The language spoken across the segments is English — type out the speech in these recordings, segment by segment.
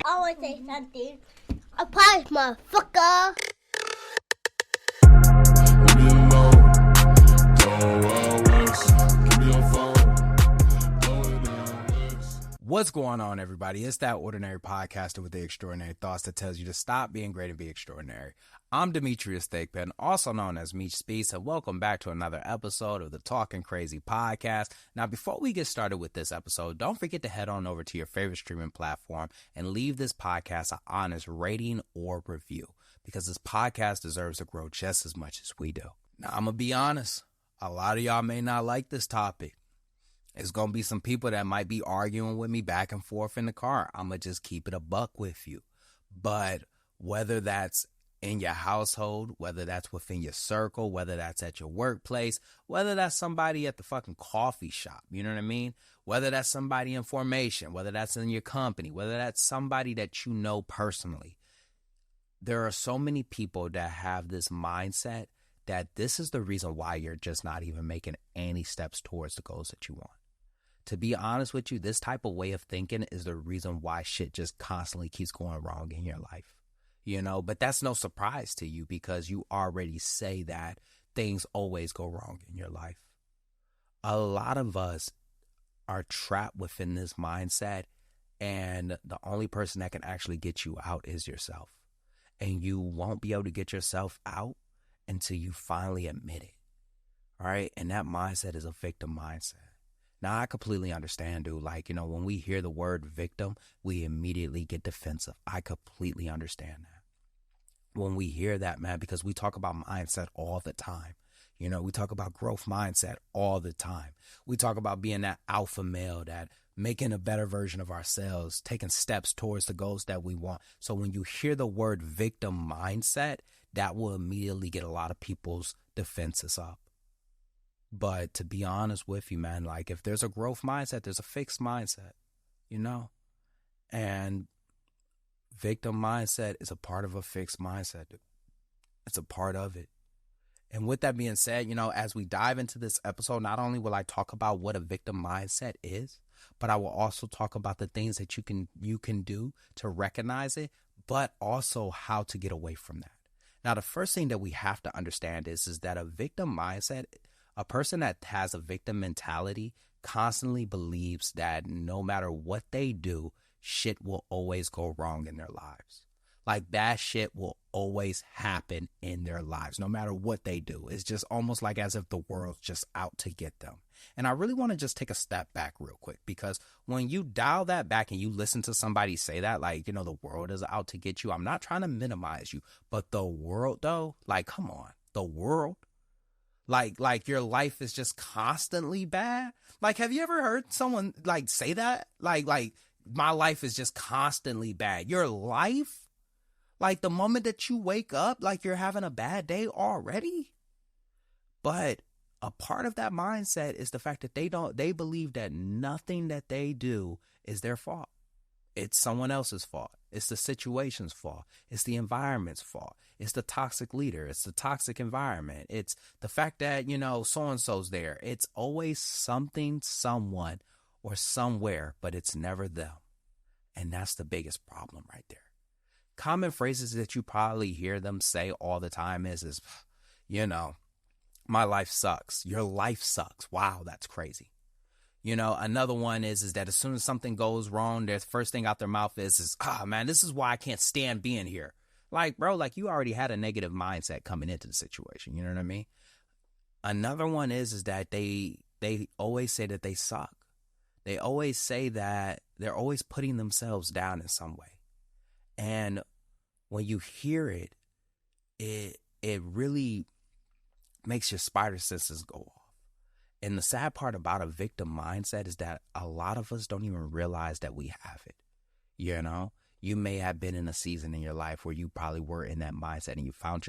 Always say something. A prize, motherfucker. What's going on, everybody? It's that ordinary podcaster with the extraordinary thoughts that tells you to stop being great and be extraordinary. I'm Demetrius Thigpen, also known as Meech Speaks, and welcome back to another episode of the Talkin Crazy podcast. Now, before we get started with this episode, don't forget to head on over to your favorite streaming platform and leave this podcast an honest rating or review, because this podcast deserves to grow just as much as we do. Now, I'm going to be honest. A lot of y'all may not like this topic. It's going to be some people that might be arguing with me back and forth in the car. I'm going to just keep it a buck with you. But whether that's in your household, whether that's within your circle, whether that's at your workplace, whether that's somebody at the fucking coffee shop, you know what I mean? Whether that's somebody in formation, whether that's in your company, whether that's somebody that you know personally. There are so many people that have this mindset that this is the reason why you're just not even making any steps towards the goals that you want. To be honest with you, this type of way of thinking is the reason why shit just constantly keeps going wrong in your life. You know, but that's no surprise to you because you already say that things always go wrong in your life. A lot of us are trapped within this mindset, and the only person that can actually get you out is yourself. And you won't be able to get yourself out until you finally admit it. All right. And that mindset is a victim mindset. Now, I completely understand, dude. Like, you know, when we hear the word victim, we immediately get defensive. I completely understand that. When we hear that, man, because we talk about mindset all the time. You know, we talk about growth mindset all the time. We talk about being that alpha male, that making a better version of ourselves, taking steps towards the goals that we want. So when you hear the word victim mindset, that will immediately get a lot of people's defenses up. But to be honest with you, man, like if there's a growth mindset, there's a fixed mindset, you know, and victim mindset is a part of a fixed mindset. It's a part of it. And with that being said, you know, as we dive into this episode, not only will I talk about what a victim mindset is, but I will also talk about the things that you can do to recognize it, but also how to get away from that. Now, the first thing that we have to understand is that a victim mindset, a person that has a victim mentality constantly believes that no matter what they do, shit will always go wrong in their lives. Like that shit will always happen in their lives, no matter what they do. It's just almost like as if the world's just out to get them. And I really want to just take a step back real quick, because when you dial that back and you listen to somebody say that, like, you know, the world is out to get you. I'm not trying to minimize you, but the world though, like, come on, the world. Like your life is just constantly bad. Like, have you ever heard someone like say that? Like my life is just constantly bad. Your life, like the moment that you wake up, like you're having a bad day already. But a part of that mindset is the fact that they believe that nothing that they do is their fault. It's someone else's fault. It's the situation's fault. It's the environment's fault. It's the toxic leader. It's the toxic environment. It's the fact that, you know, so-and-so's there. It's always something, someone, or somewhere, but it's never them. And that's the biggest problem right there. Common phrases that you probably hear them say all the time is, you know, my life sucks. Your life sucks. Wow, that's crazy. You know, another one is that as soon as something goes wrong, their first thing out their mouth is, man, this is why I can't stand being here. Like, bro, like you already had a negative mindset coming into the situation. You know what I mean? Another one is that they always say that they suck. They always say that they're always putting themselves down in some way. And when you hear it, it really makes your spider senses go off. And the sad part about a victim mindset is that a lot of us don't even realize that we have it. You know, you may have been in a season in your life where you probably were in that mindset and you found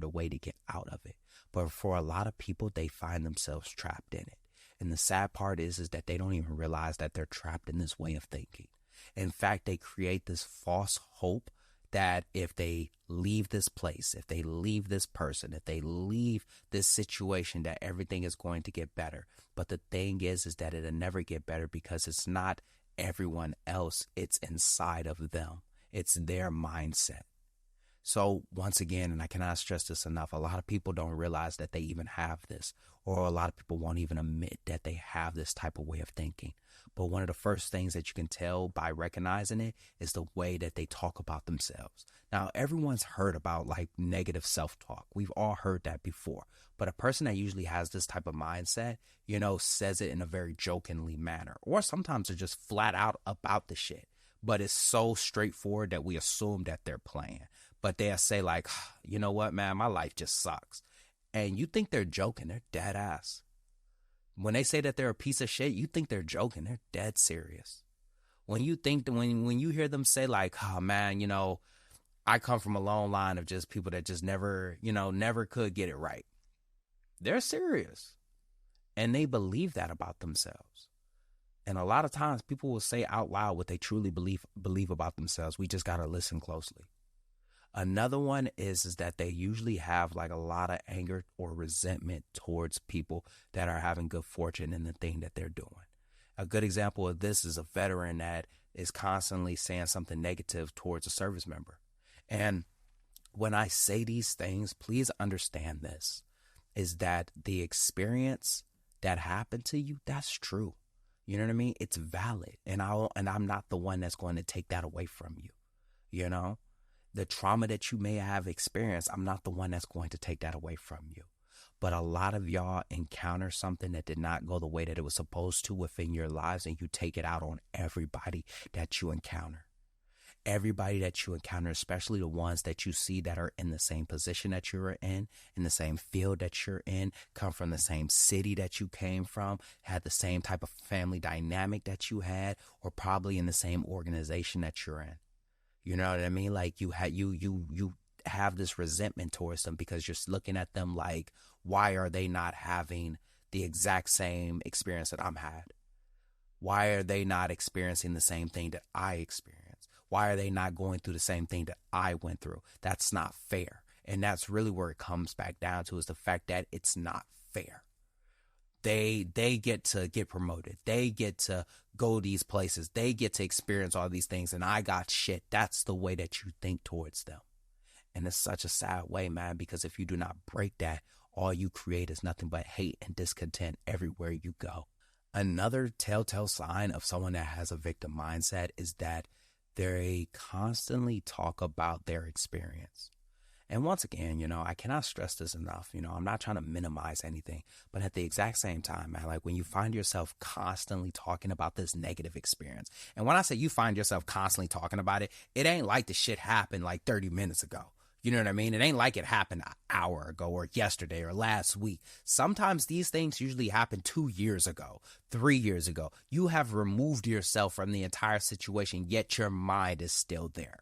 a way to get out of it. But for a lot of people, they find themselves trapped in it. And the sad part is that they don't even realize that they're trapped in this way of thinking. In fact, they create this false hope that if they leave this place, if they leave this person, if they leave this situation, that everything is going to get better. But the thing is that it'll never get better because it's not everyone else. It's inside of them. It's their mindset. So once again, and I cannot stress this enough, a lot of people don't realize that they even have this, or a lot of people won't even admit that they have this type of way of thinking. But one of the first things that you can tell by recognizing it is the way that they talk about themselves. Now, everyone's heard about like negative self-talk. We've all heard that before. But a person that usually has this type of mindset, says it in a very jokingly manner, or sometimes they're just flat out about the shit. But it's so straightforward that we assume that they're playing. But they'll say like, you know what, man, my life just sucks. And you think they're joking. They're dead ass. When they say that they're a piece of shit, you think they're joking. They're dead serious. When you think that when you hear them say like, oh man, I come from a long line of just people that just never could get it right. They're serious. And they believe that about themselves. And a lot of times people will say out loud what they truly believe about themselves. We just got to listen closely. Another one is that they usually have like a lot of anger or resentment towards people that are having good fortune in the thing that they're doing. A good example of this is a veteran that is constantly saying something negative towards a service member. And when I say these things, please understand this, is that the experience that happened to you, that's true. You know what I mean? It's valid. And I'm not the one that's going to take that away from you. The trauma that you may have experienced, I'm not the one that's going to take that away from you. But a lot of y'all encounter something that did not go the way that it was supposed to within your lives, and you take it out on everybody that you encounter. Everybody that you encounter, especially the ones that you see that are in the same position that you're in the same field that you're in, come from the same city that you came from, had the same type of family dynamic that you had, or probably in the same organization that you're in. You know what I mean? Like you have this resentment towards them because you're looking at them like, why are they not having the exact same experience that I'm had? Why are they not experiencing the same thing that I experienced? Why are they not going through the same thing that I went through? That's not fair. And that's really where it comes back down to, is the fact that it's not fair. They get to get promoted. They get to go these places. They get to experience all these things, and I got shit. That's the way that you think towards them. And it's such a sad way, man, because if you do not break that, all you create is nothing but hate and discontent everywhere you go. Another telltale sign of someone that has a victim mindset is that they constantly talk about their experience. And once again, I cannot stress this enough. I'm not trying to minimize anything, but at the exact same time, man, like when you find yourself constantly talking about this negative experience, and when I say you find yourself constantly talking about it, it ain't like the shit happened like 30 minutes ago. You know what I mean? It ain't like it happened an hour ago or yesterday or last week. Sometimes these things usually happen 2 years ago, 3 years ago. You have removed yourself from the entire situation, yet your mind is still there.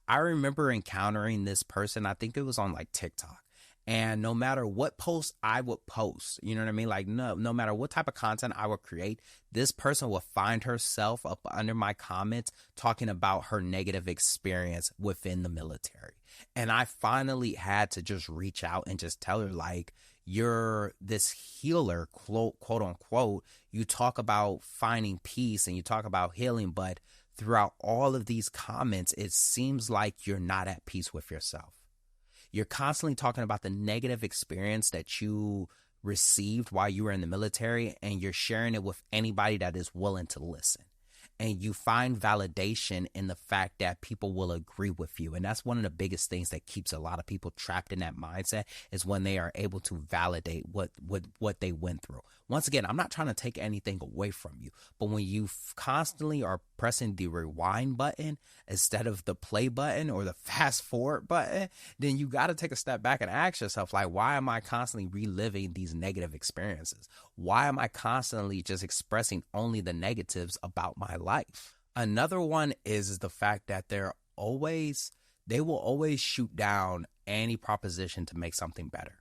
I remember encountering this person, I think it was on like TikTok. And no matter what post I would post, you know what I mean? Like no matter what type of content I would create, this person would find herself up under my comments talking about her negative experience within the military. And I finally had to just reach out and just tell her, like, you're this healer, quote unquote. You talk about finding peace and you talk about healing, but throughout all of these comments, it seems like you're not at peace with yourself. You're constantly talking about the negative experience that you received while you were in the military, and you're sharing it with anybody that is willing to listen. And you find validation in the fact that people will agree with you. And that's one of the biggest things that keeps a lot of people trapped in that mindset, is when they are able to validate what they went through. Once again, I'm not trying to take anything away from you, but when you constantly are pressing the rewind button instead of the play button or the fast forward button, then you got to take a step back and ask yourself, like, why am I constantly reliving these negative experiences? Why am I constantly just expressing only the negatives about my life? Another one is the fact that they will always shoot down any proposition to make something better.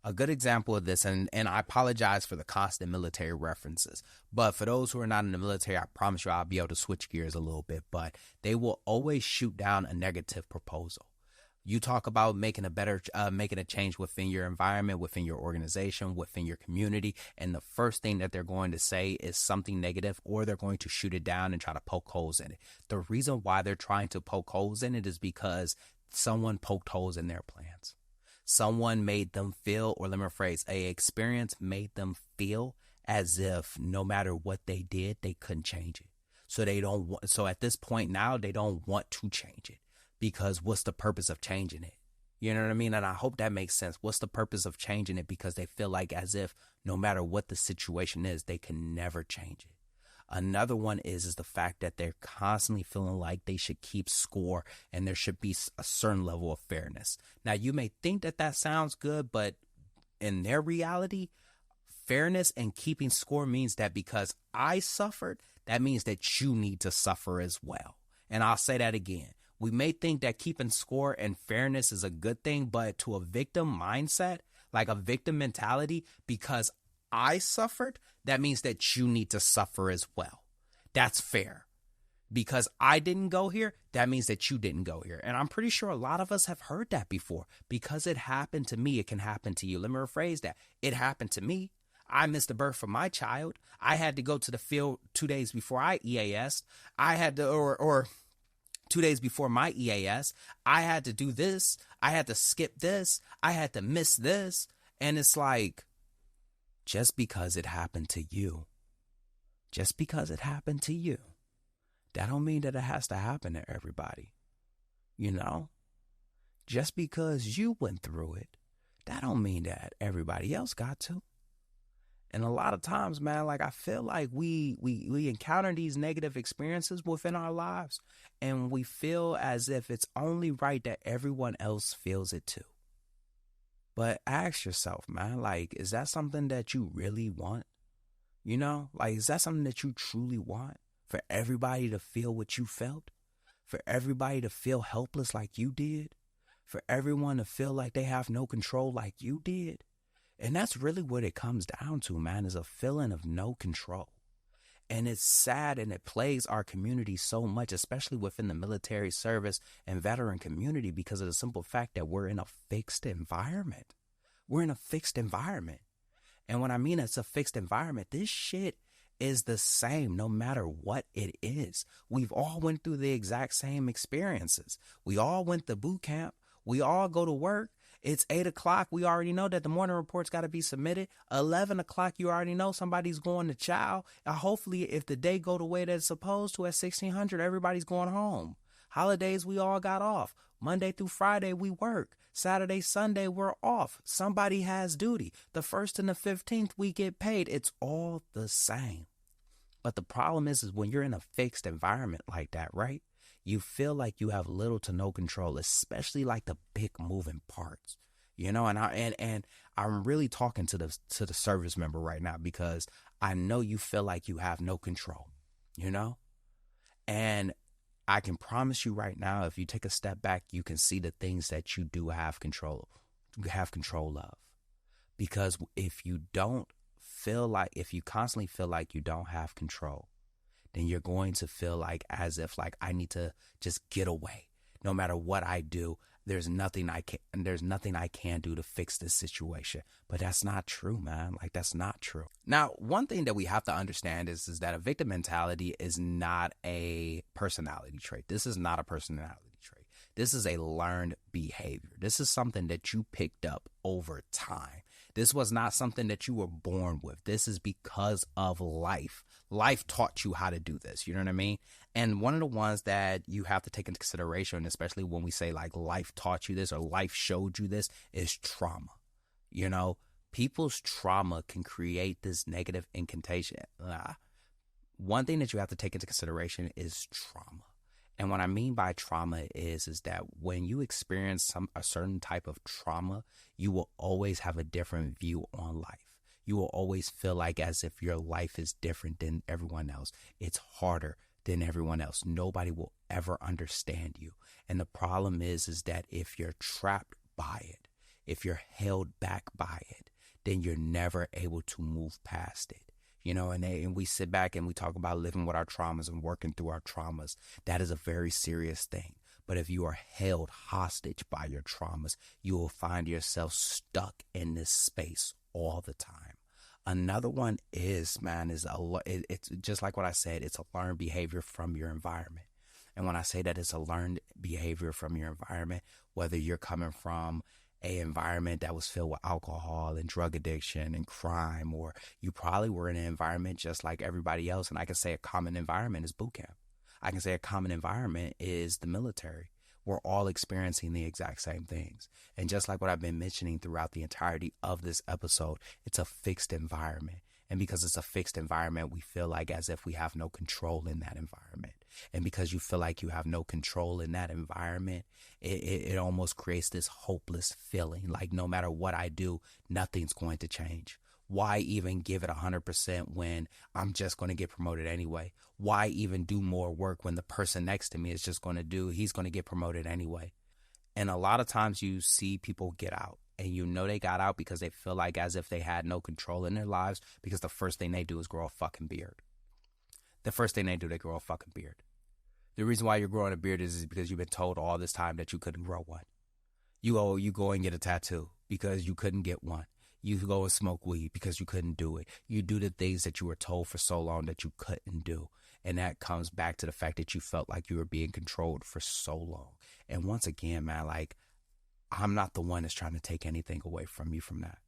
A good example of this, and I apologize for the constant military references, but for those who are not in the military, I promise you I'll be able to switch gears a little bit, but they will always shoot down a negative proposal. You talk about making a change within your environment, within your organization, within your community, and the first thing that they're going to say is something negative, or they're going to shoot it down and try to poke holes in it. The reason why they're trying to poke holes in it is because someone poked holes in their plans. Someone made them feel, or let me rephrase, a experience made them feel as if no matter what they did, they couldn't change it. So at this point now, they don't want to change it, because what's the purpose of changing it? You know what I mean? And I hope that makes sense. What's the purpose of changing it? Because they feel like as if no matter what the situation is, they can never change it. Another one is the fact that they're constantly feeling like they should keep score and there should be a certain level of fairness. Now, you may think that sounds good, but in their reality, fairness and keeping score means that because I suffered, that means that you need to suffer as well. And I'll say that again. We may think that keeping score and fairness is a good thing, but to a victim mindset, like a victim mentality, because I suffered, that means that you need to suffer as well. That's fair. Because I didn't go here, that means that you didn't go here. And I'm pretty sure a lot of us have heard that before. Because it happened to me, it can happen to you. Let me rephrase that. It happened to me. I missed the birth of my child. I had to go to the field 2 days before I EAS'd. I had to, or 2 days before my EAS, I had to do this. I had to skip this. I had to miss this. And it's like, just because it happened to you, that don't mean that it has to happen to everybody. You know, just because you went through it, that don't mean that everybody else got to. And a lot of times, man, like I feel like we encounter these negative experiences within our lives, and we feel as if it's only right that everyone else feels it too. But ask yourself, man, like, is that something that you really want? You know, like, is that something that you truly want? For everybody to feel what you felt? For everybody to feel helpless like you did? For everyone to feel like they have no control like you did? And that's really what it comes down to, man, is a feeling of no control. And it's sad, and it plagues our community so much, especially within the military service and veteran community, because of the simple fact that we're in a fixed environment. We're in a fixed environment. And when I mean it's a fixed environment, this shit is the same no matter what it is. We've all went through the exact same experiences. We all went to boot camp. We all go to work. It's 8 o'clock. We already know that the morning report's got to be submitted. 11 o'clock, you already know somebody's going to chow. And hopefully, if the day go the way that it's supposed to at 1600, everybody's going home. Holidays, we all got off. Monday through Friday, we work. Saturday, Sunday, we're off. Somebody has duty. The 1st and the 15th, we get paid. It's all the same. But the problem is when you're in a fixed environment like that, right? You feel like you have little to no control, especially like the big moving parts, you know. And I'm really talking to the service member right now, because I know you feel like you have no control, you know. And I can promise you right now, if you take a step back, you can see the things that you do have control of. Because if you constantly feel like you don't have control, then you're going to feel like as if like I need to just get away. No matter what I do, there's nothing I can do to fix this situation. But that's not true, man. Like, that's not true. Now, one thing that we have to understand is that a victim mentality is not a personality trait. This is not a personality trait. This is a learned behavior. This is something that you picked up over time. This was not something that you were born with. This is because of life. Life taught you how to do this. You know what I mean? And one of the ones that you have to take into consideration, especially when we say like life taught you this or life showed you this, is trauma. You know, people's trauma can create this negative incantation. One thing that you have to take into consideration is trauma. And what I mean by trauma is that when you experience a certain type of trauma, you will always have a different view on life. You will always feel like as if your life is different than everyone else. It's harder than everyone else. Nobody will ever understand you. And the problem is that if you're trapped by it, if you're held back by it, then you're never able to move past it. You know, and we sit back and we talk about living with our traumas and working through our traumas. That is a very serious thing. But if you are held hostage by your traumas, you will find yourself stuck in this space all the time. Another one is, man, it's just like what I said, it's a learned behavior from your environment. And when I say that it's a learned behavior from your environment, whether you're coming from an environment that was filled with alcohol and drug addiction and crime, or you probably were in an environment just like everybody else. And I can say a common environment is boot camp. I can say a common environment is the military. We're all experiencing the exact same things. And just like what I've been mentioning throughout the entirety of this episode, it's a fixed environment. And because it's a fixed environment, we feel like as if we have no control in that environment. And because you feel like you have no control in that environment, it almost creates this hopeless feeling. Like no matter what I do, nothing's going to change. Why even give it 100% when I'm just going to get promoted anyway? Why even do more work when the person next to me is just going to he's going to get promoted anyway? And a lot of times you see people get out. And you know they got out because they feel like as if they had no control in their lives, because the first thing they do is grow a fucking beard. The first thing they do, they grow a fucking beard. The reason why you're growing a beard is because you've been told all this time that you couldn't grow one. You go and get a tattoo because you couldn't get one. You go and smoke weed because you couldn't do it. You do the things that you were told for so long that you couldn't do. And that comes back to the fact that you felt like you were being controlled for so long. And once again, man, like, I'm not the one that's trying to take anything away from you from that.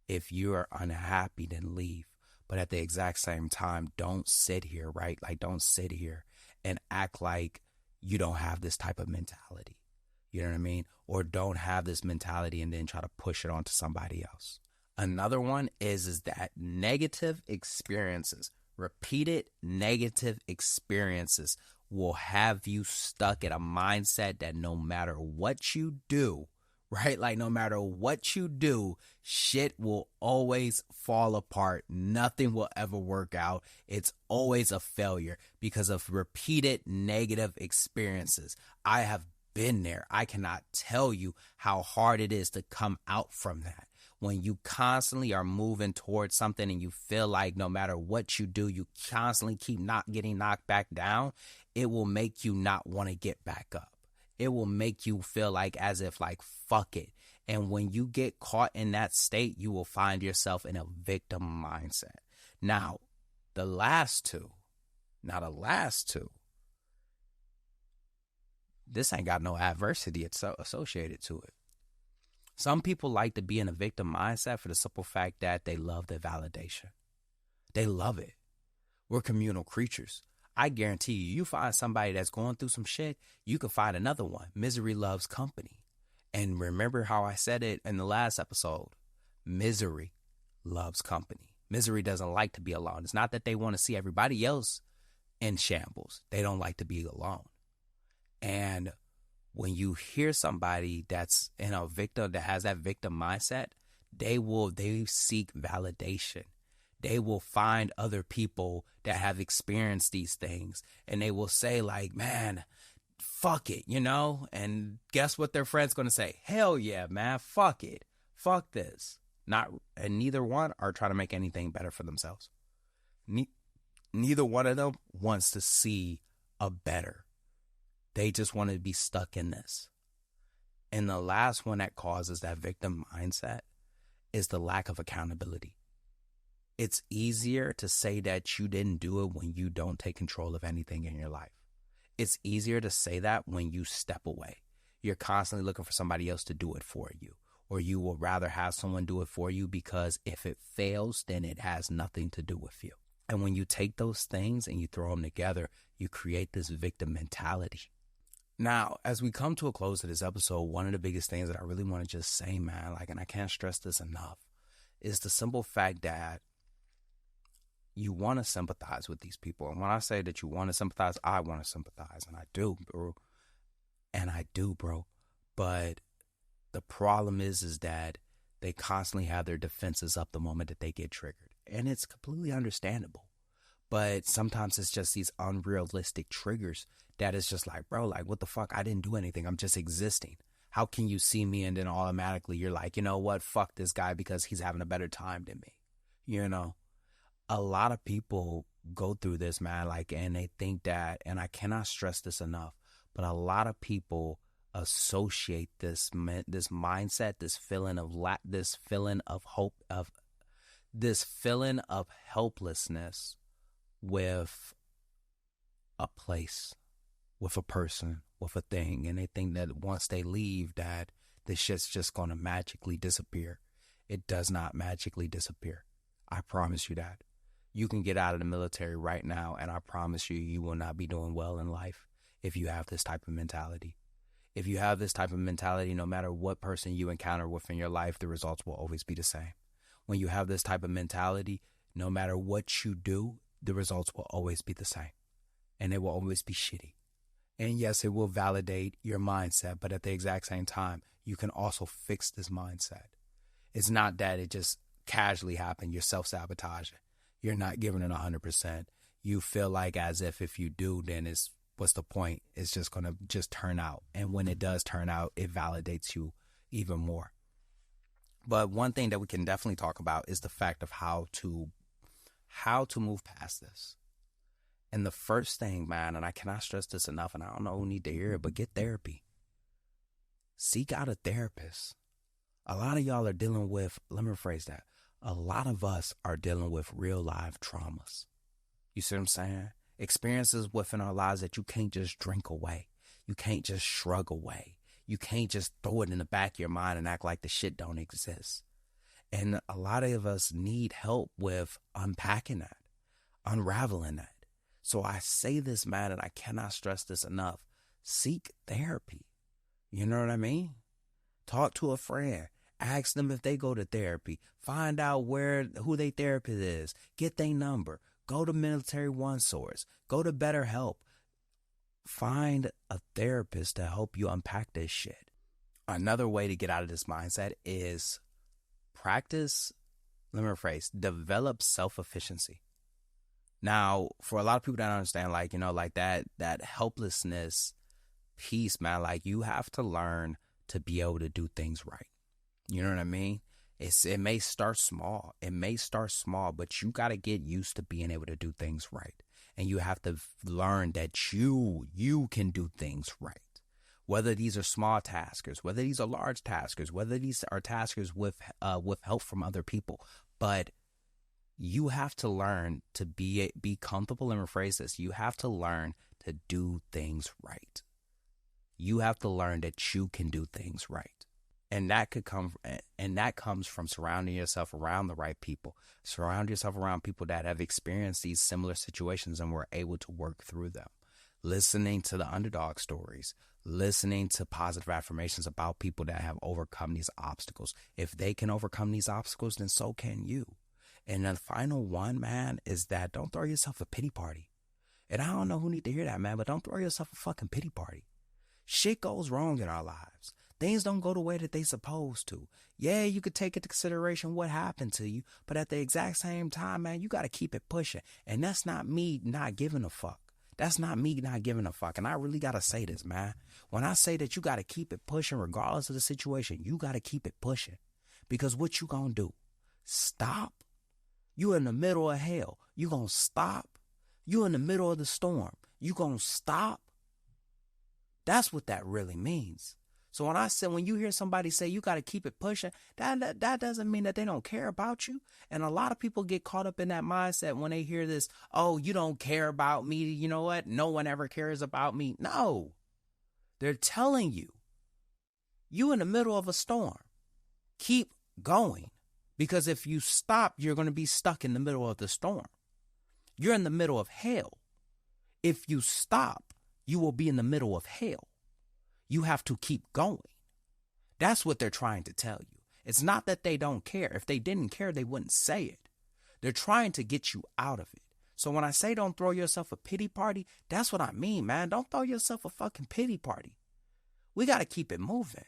If you are unhappy, then leave. But at the exact same time, don't sit here, right? Like, don't sit here and act like you don't have this type of mentality. You know what I mean? Or don't have this mentality and then try to push it onto somebody else. Another one is that negative experiences, repeated negative experiences will have you stuck in a mindset that no matter what you do, right? Like no matter what you do, shit will always fall apart. Nothing will ever work out. It's always a failure because of repeated negative experiences. I have been there. I cannot tell you how hard it is to come out from that. When you constantly are moving towards something and you feel like no matter what you do, you constantly keep not getting knocked back down, it will make you not want to get back up. It will make you feel like as if like, fuck it. And when you get caught in that state, you will find yourself in a victim mindset. Now, the last two, this ain't got no adversity associated to it. Some people like to be in a victim mindset for the simple fact that they love the validation. They love it. We're communal creatures. I guarantee you find somebody that's going through some shit, you can find another one. Misery loves company. And remember how I said it in the last episode. Misery loves company. Misery doesn't like to be alone. It's not that they want to see everybody else in shambles. They don't like to be alone. And when you hear somebody that's in a victim, that has that victim mindset, they seek validation. They will find other people that have experienced these things and they will say like, man, fuck it, you know? And guess what their friend's going to say? Hell yeah, man, fuck it. Fuck this. And neither one are trying to make anything better for themselves. Neither one of them wants to see a better. They just want to be stuck in this. And the last one that causes that victim mindset is the lack of accountability. It's easier to say that you didn't do it when you don't take control of anything in your life. It's easier to say that when you step away. You're constantly looking for somebody else to do it for you. Or you will rather have someone do it for you because if it fails, then it has nothing to do with you. And when you take those things and you throw them together, you create this victim mentality. Now, as we come to a close to this episode, one of the biggest things that I really want to just say, man, and I can't stress this enough, is the simple fact that you want to sympathize with these people. And when I say that you want to sympathize, I want to sympathize. And I do, bro. But the problem is that they constantly have their defenses up the moment that they get triggered. And it's completely understandable. But sometimes it's just these unrealistic triggers that is just like, bro, like, what the fuck? I didn't do anything. I'm just existing. How can you see me and then automatically you're like, you know what, fuck this guy because he's having a better time than me? You know, a lot of people go through this, man, like, and they think that, and I cannot stress this enough, but a lot of people associate this mindset, this feeling of hope, this feeling of helplessness with a place, with a person, with a thing, and they think that once they leave that this shit's just going to magically disappear. It does not magically disappear. I promise you that. You can get out of the military right now, and I promise you, you will not be doing well in life if you have this type of mentality. If you have this type of mentality, no matter what person you encounter within your life, the results will always be the same. When you have this type of mentality, no matter what you do, the results will always be the same. And they will always be shitty. And yes, it will validate your mindset, but at the exact same time, you can also fix this mindset. It's not that it just casually happened. You're self-sabotaging. You're not giving it 100%. You feel like as if you do, then what's the point? It's just going to just turn out. And when it does turn out, it validates you even more. But one thing that we can definitely talk about is the fact of how to move past this. And the first thing, man, and I cannot stress this enough, and I don't know who need to hear it, but get therapy. Seek out a therapist. A lot of y'all are dealing with, let me rephrase that. A lot of us are dealing with real life traumas. You see what I'm saying? Experiences within our lives that you can't just drink away. You can't just shrug away. You can't just throw it in the back of your mind and act like the shit don't exist. And a lot of us need help with unpacking that, unraveling that. So I say this, man, and I cannot stress this enough. Seek therapy. You know what I mean? Talk to a friend. Ask them if they go to therapy. Find out who their therapist is. Get their number. Go to Military One Source. Go to BetterHelp. Find a therapist to help you unpack this shit. Another way to get out of this mindset is develop self-efficacy. Now, for a lot of people that understand, like, you know, like that helplessness piece, man, like you have to learn to be able to do things right. You know what I mean? It may start small. But you got to get used to being able to do things right. And you have to learn that you can do things right. Whether these are small taskers, whether these are large taskers, whether these are taskers with help from other people. But you have to learn to be comfortable, and rephrase this. You have to learn to do things right. You have to learn that you can do things right. And that comes from surrounding yourself around the right people. Surround yourself around people that have experienced these similar situations and were able to work through them. Listening to the underdog stories, listening to positive affirmations about people that have overcome these obstacles. If they can overcome these obstacles, then so can you. And the final one, man, is that don't throw yourself a pity party. And I don't know who need to hear that, man, but don't throw yourself a fucking pity party. Shit goes wrong in our lives. Things don't go the way that they supposed to. Yeah, you could take into consideration what happened to you, but at the exact same time, man, you got to keep it pushing. And that's not me not giving a fuck. That's not me not giving a fuck. And I really got to say this, man. When I say that you got to keep it pushing regardless of the situation, you got to keep it pushing. Because what you going to do? Stop? You in the middle of hell. You going to stop? You in the middle of the storm. You going to stop? That's what that really means. So when you hear somebody say you got to keep it pushing, that doesn't mean that they don't care about you. And a lot of people get caught up in that mindset when they hear this, oh, you don't care about me. You know what? No one ever cares about me. No, they're telling you in the middle of a storm, keep going. Because if you stop, you're going to be stuck in the middle of the storm. You're in the middle of hell. If you stop, you will be in the middle of hell. You have to keep going. That's what they're trying to tell you. It's not that they don't care. If they didn't care, they wouldn't say it. They're trying to get you out of it. So when I say don't throw yourself a pity party, that's what I mean, man. Don't throw yourself a fucking pity party. We got to keep it moving.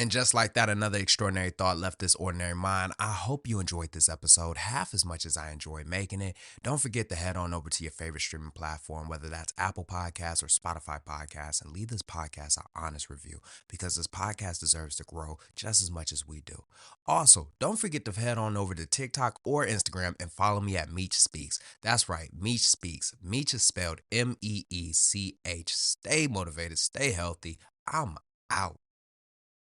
And just like that, another extraordinary thought left this ordinary mind. I hope you enjoyed this episode half as much as I enjoyed making it. Don't forget to head on over to your favorite streaming platform, whether that's Apple Podcasts or Spotify Podcasts, and leave this podcast an honest review because this podcast deserves to grow just as much as we do. Also, don't forget to head on over to TikTok or Instagram and follow me at Meech Speaks. That's right, Meech Speaks. Meech is spelled Meech. Stay motivated, stay healthy. I'm out.